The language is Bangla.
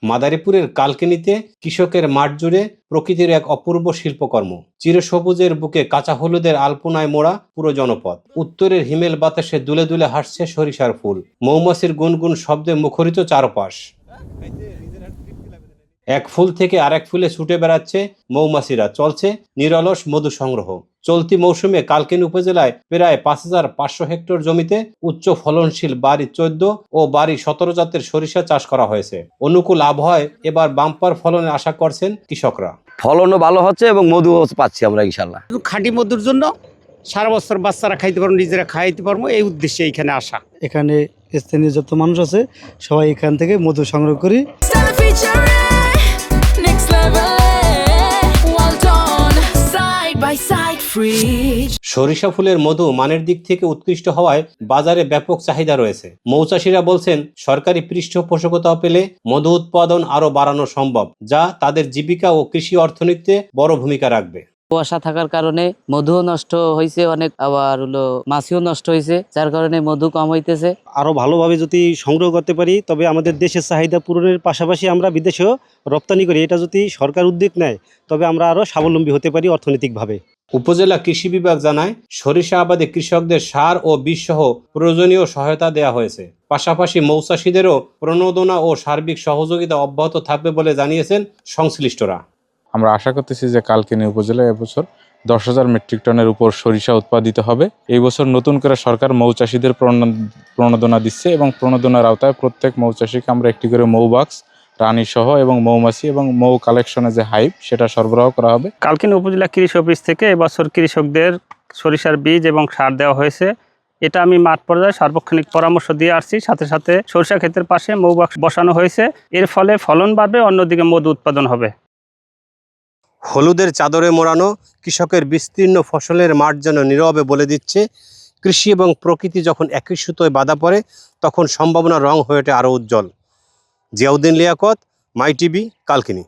মাদারীপুরের কালকিনিতে কৃষকের মাঠ জুড়ে প্রকৃতির এক অপূর্ব শিল্পকর্ম। চিরসবুজের বুকে কাঁচা হলুদের আলপনায় মোড়া পুরো জনপদ। উত্তরের হিমেল বাতাসে দুলে দুলে হাসছে সরিষার ফুল। মৌমাছির গুনগুন শব্দে মুখরিত চারপাশ। এক ফুল থেকে আরেক ফুলে ছুটে বেড়াচ্ছে মৌমাছিরা, চলছে নিরলস মধু সংগ্রহ। চলতি মৌসুমে কালকিনি উপজেলায় প্রায় ৫,৫০০ হেক্টর জমিতে উচ্চ ফলনশীল বাড়ি ১৪ ও বাড়ি ১৭ জাতের সরিষা চাষ করা হয়েছে। অনুকূল আবহাওয়ায় এবার বাম্পার ফলনের আশা করছেন কৃষকরা। ফলনও ভালো হচ্ছে এবং মধুও পাচ্ছি আমরা ইনশাল্লাহ। খাঁটি মধুর জন্য সারা বছর বাচ্চারা খাইতে পারবো, নিজেরা খাইতে পারবো, এই উদ্দেশ্যে এইখানে আসা। এখানে স্থানীয় যত মানুষ আছে সবাই এখান থেকে মধু সংগ্রহ করি। সরিষা ফুলের মধু মানের দিক থেকে উৎকৃষ্ট হওয়ায় বাজারে ব্যাপক চাহিদা রয়েছে। মৌচাষীরা বলছেন, সরকারি পৃষ্ঠপোষকতা পেলে মধু উৎপাদন আরো বাড়ানো সম্ভব, যা তাদের জীবিকা ও কৃষি অর্থনীতিতে বড় ভূমিকা রাখবে। কুয়াশা থাকার কারণে মধুও নষ্ট হয়েছে অনেক, আবার মাছিও নষ্ট হয়েছে, যার কারণে মধু কম হইতেছে। আরো ভালোভাবে যদি সংগ্রহ করতে পারি তবে আমাদের দেশের চাহিদা পূরণের পাশাপাশি আমরা বিদেশেও রপ্তানি করি। এটা যদি সরকার উদ্যোগ নেয় তবে আমরা আরো স্বাবলম্বী হতে পারি অর্থনৈতিকভাবে। উপজেলা কৃষি বিভাগ জানায়, সরিষা আবাদে কৃষকদের সার ও বীজ সহ প্রয়োজনীয় সহায়তা দেওয়া হয়েছে। পাশাপাশি মৌচাষীদেরও প্রণোদনা ও সার্বিক সহযোগিতা অব্যাহত থাকবে বলে জানিয়েছেন সংশ্লিষ্টরা। আমরা আশা করতেছি যে কালকিনি উপজেলায় এবছর ১০,০০০ মেট্রিক টনের উপর সরিষা উৎপাদিত হবে। এই বছর নতুন করে সরকার মৌচাষীদের প্রণোদনা দিচ্ছে এবং প্রণোদনার আওতায় প্রত্যেক মৌচাষীকে আমরা একটি করে মৌবাক্স, রানী সহ এবং মৌমাছি এবং মৌ কালেকশনে যে হাইভ সেটা সরবরাহ করা হবে। কালকিনি উপজেলা কৃষি অফিস থেকে এবছর কৃষকদের সরিষার বীজ এবং সার দেওয়া হয়েছে। এটা আমি মাঠ পর্যায়ে সার্বক্ষণিক পরামর্শ দিয়ে আসছি। সাথে সাথে সরিষা ক্ষেতের পাশে মৌবাক্স বসানো হয়েছে। এর ফলে ফলন বাড়বে, অন্যদিকে মধু উৎপাদন হবে। হলুদের চাদরে মোড়ানো কৃষকের বিস্তীর্ণ ফসলের মাঠ যেন নীরবে বলে দিচ্ছে, কৃষি এবং প্রকৃতি যখন একই সুতোয় বাঁধা পড়ে তখন সম্ভাবনার রং হয়ে ওঠে আরও উজ্জ্বল। জিয়াউদ্দিন লিয়াকত, মাই টিভি, কালকিনি।